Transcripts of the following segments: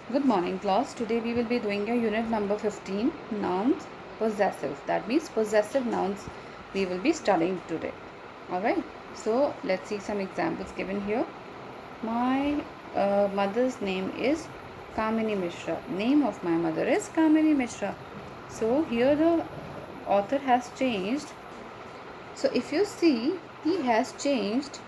Good morning, class. Today we will be doing a unit number 15, nouns possessive. That means possessive nouns we will be studying today. Alright, so let's see some examples given here. My mother's name is Kamini Mishra. Name of my mother is Kamini Mishra. So here the author has changed. So if you see, he has changed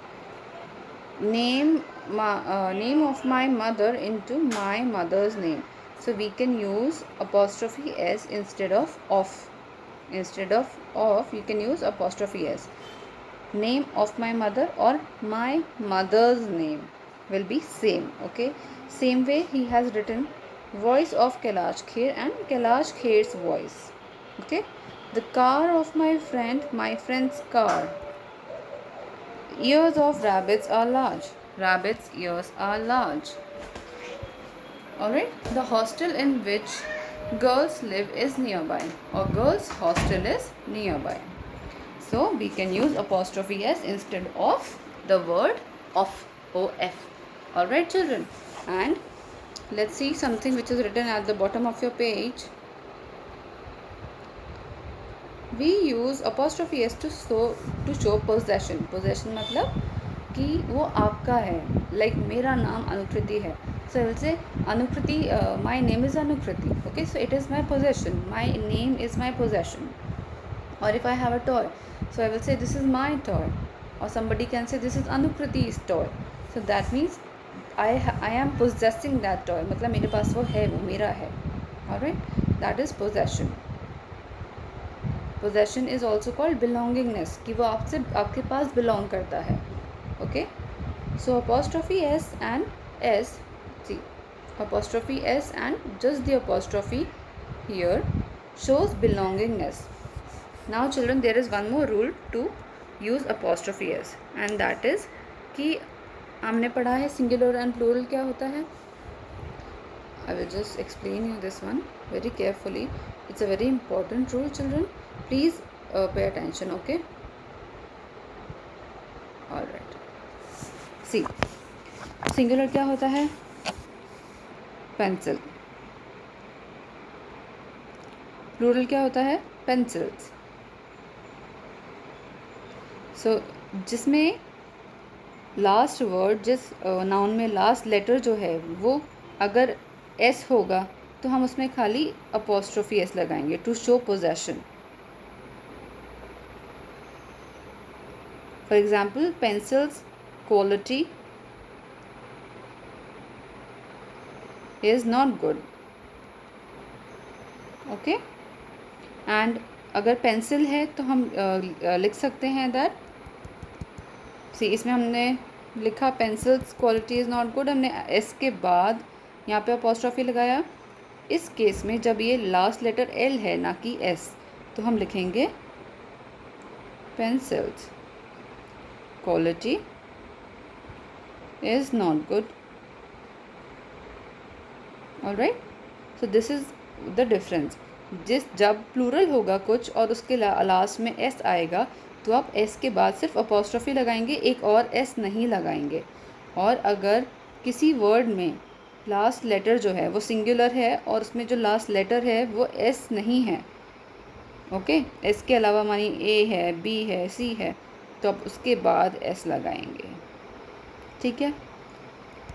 name of my mother into my mother's name. So we can use apostrophe s instead of. Instead of you can use apostrophe s. Name of my mother or my mother's name will be same. Okay, same way he has written voice of Kailash Kher and Kailash Kher's voice. Okay, the car of my friend's car. Ears of rabbits are large. Rabbits' ears are large. Alright, the hostel in which girls live is nearby, or girls' hostel is nearby. So we can use apostrophe s instead of the word of. Alright, children. And let's see something which is written at the bottom of your page. We use apostrophe s to show possession. Possession मतलब कि वो आपका है. Like मेरा नाम अनुकृति है. So I will say Anukriti, my name is Anukriti. Okay, so it is my possession. My name is my possession. Or if I have a toy, so I will say this is my toy. Or somebody can say this is Anukriti's toy. So that means I am possessing that toy. मतलब मेरे पास वो है, वो मेरा है. Alright, that is possession. Possession is also called belongingness, कि वो आपसे आपके पास बिलोंग करता है. Okay, so apostrophe s and s, c apostrophe s and just the apostrophe here shows belongingness. Now children, there is one more rule to use apostrophe s, and that is कि हमने पढ़ा है singular and plural क्या होता है. I will just explain you this one very carefully. It's a very important rule, children. Please pay attention, okay? All right. See, singular क्या होता है? Pencil. Plural क्या होता है? Pencils. So जिसमें लास्ट वर्ड, जिस नाउन में लास्ट लेटर जो है वो अगर एस होगा तो हम उसमें खाली अपॉस्ट्रोफी एस लगाएंगे to show possession. For example, pencils quality is not good. Okay, and अगर पेंसिल है तो हम लिख सकते हैं दैट, सी इसमें हमने लिखा pencils quality is not good, हमने एस के बाद यहाँ पे अपॉस्ट्रॉफी लगाया. इस केस में जब ये लास्ट लेटर एल है ना कि एस, तो हम लिखेंगे pencils quality is not good. Alright, so this is the difference. जब प्लूरल होगा कुछ और उसके लास्ट में एस आएगा तो आप एस के बाद सिर्फ अपॉस्ट्रॉफी लगाएंगे, एक और एस नहीं लगाएंगे. और अगर किसी वर्ड में लास्ट लेटर जो है वो सिंगुलर है और उसमें जो लास्ट लेटर है वो एस नहीं है, ओके, एस के अलावा मानी ए है, बी है, सी है, तो अब उसके बाद एस लगाएंगे. ठीक है,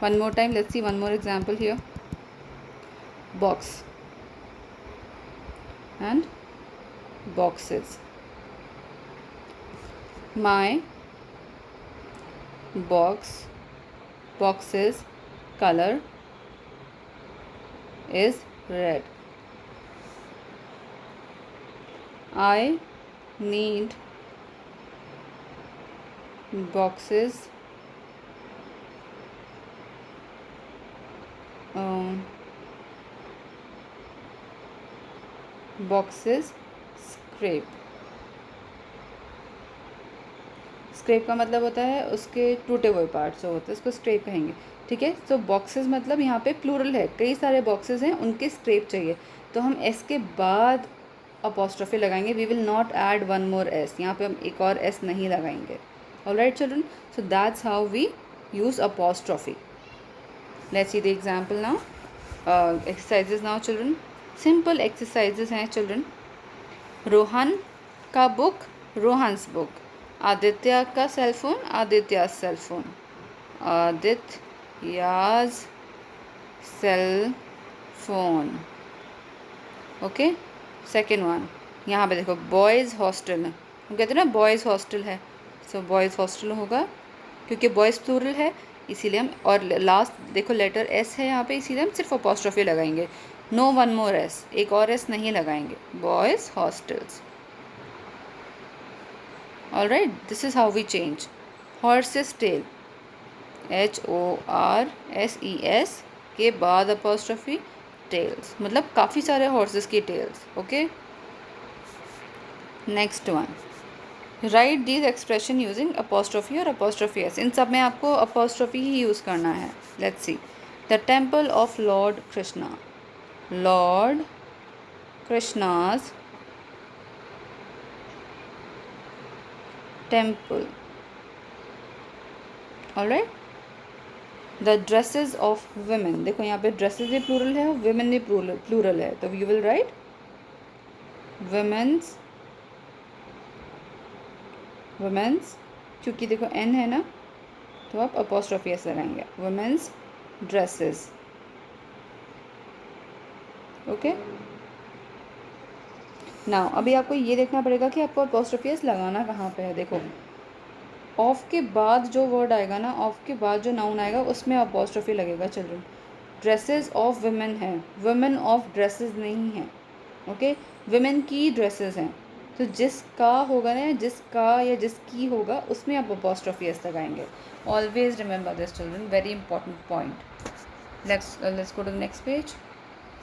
one more time, let's see one more example here. Box and boxes. My boxes color is red. I need boxes boxes scrape. Scrape का मतलब होता है उसके टूटे हुए पार्ट्स जो होते हैं उसको स्क्रेप कहेंगे. ठीक है, तो बॉक्सेस मतलब यहाँ पे प्लूरल है, कई सारे बॉक्सेस हैं, उनके स्क्रेप चाहिए, तो हम एस के बाद अपॉस्ट्रॉफी लगाएंगे. We will not add one more s, यहाँ पे हम एक और एस नहीं लगाएंगे. Alright children, so that's how we use apostrophe. Let's see the example now. Exercises now children, simple exercises हैं चिल्ड्रन. रोहन का बुक, रोहन्स बुक. आदित्य का cell phone, Aditya cell phone. Aditya's cell phone. Okay. Second one, यहाँ पे देखो boys hostel, हम कहते हैं ना बॉयज़ हॉस्टल है, सो बॉयज़ हॉस्टल होगा क्योंकि बॉयज़ प्लूरल है इसीलिए हम, और लास्ट देखो लेटर एस है यहाँ पे इसीलिए हम सिर्फ अपोस्ट्रोफी लगाएंगे. नो वन मोर एस, एक और एस नहीं लगाएंगे. Boys hostels. Alright, this is how we change. Horses tail, HORSES के बाद अपोस्ट्रोफी, टेल्स, मतलब काफ़ी सारे हॉर्सेस की tails. Okay. Next one, write these expression using apostrophe और अपोस्ट्रोफी एस. इन सब में आपको अपोस्ट्रोफी ही यूज़ करना है. Let's see. The temple of lord Krishna, lord Krishna's temple. Alright. The dresses of women, देखो यहाँ पे ड्रेसेस भी प्लूरल है और वुमेन भी प्लूरल है, तो you will write women's. Women's क्योंकि देखो एन है ना, तो आप अपोस्ट्रोफी एस लगाएंगे. Women's dresses. ओके. नाउ अभी आपको ये देखना पड़ेगा कि आपको अपोस्ट्रोफी एस लगाना कहाँ पे है. देखो ऑफ के बाद जो वर्ड आएगा ना, ऑफ के बाद जो नाउन आएगा उसमें अपोस्ट्रोफी लगेगा चिल्ड्रन. ड्रेसेस ऑफ वुमेन है, वुमेन ऑफ ड्रेसेस नहीं है. ओके. वुमेन की ड्रेसेस हैं, तो जिसका होगा ना, जिसका या जिसकी होगा उसमें आप अपोस्ट्रोफी एस लगाएंगे. Always remember this children, very important point. Let's go to the next page.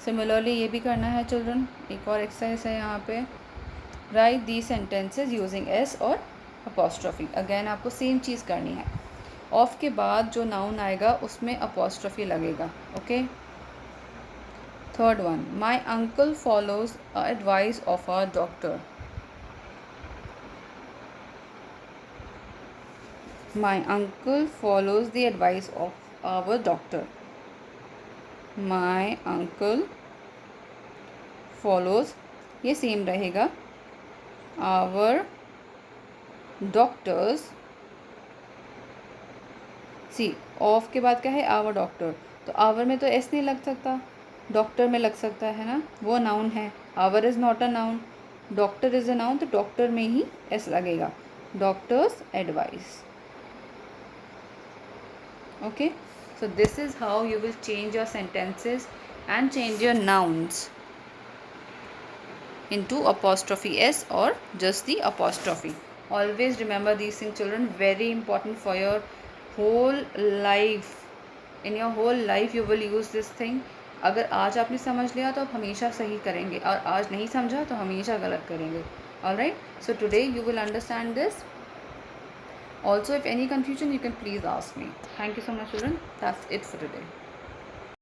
Similarly ये भी करना है चिल्ड्रन. एक और एक्सरसाइज है यहाँ पे. राइट दी सेंटेंसेज यूजिंग एस और अपोस्ट्रोफी. अगेन आपको सेम चीज़ करनी है. ऑफ के बाद जो नाउन आएगा उसमें अपोस्ट्रोफी लगेगा. Okay. Third one, my uncle follows advice of a doctor. My uncle follows the advice of our doctor. My uncle follows, ये सेम रहेगा. आवर डॉक्टर्स, सी ऑफ के बाद क्या है, आवर डॉक्टर, तो आवर में तो एस नहीं लग सकता, डॉक्टर में लग सकता है ना, वो नाउन है. Our is not a noun, doctor is a noun, तो डॉक्टर में ही एस लगेगा. Doctors advice. Okay. So this is how you will change your sentences and change your nouns into apostrophe s or just the apostrophe. Always remember these things children, very important for your whole life. In your whole life you will use this thing. अगर आज आपने समझ लिया तो आप हमेशा सही करेंगे, और आज नहीं समझा तो हमेशा गलत करेंगे. Alright, so today you will understand this. Also if any confusion you can please ask me. Thank you so much children. That's it for today.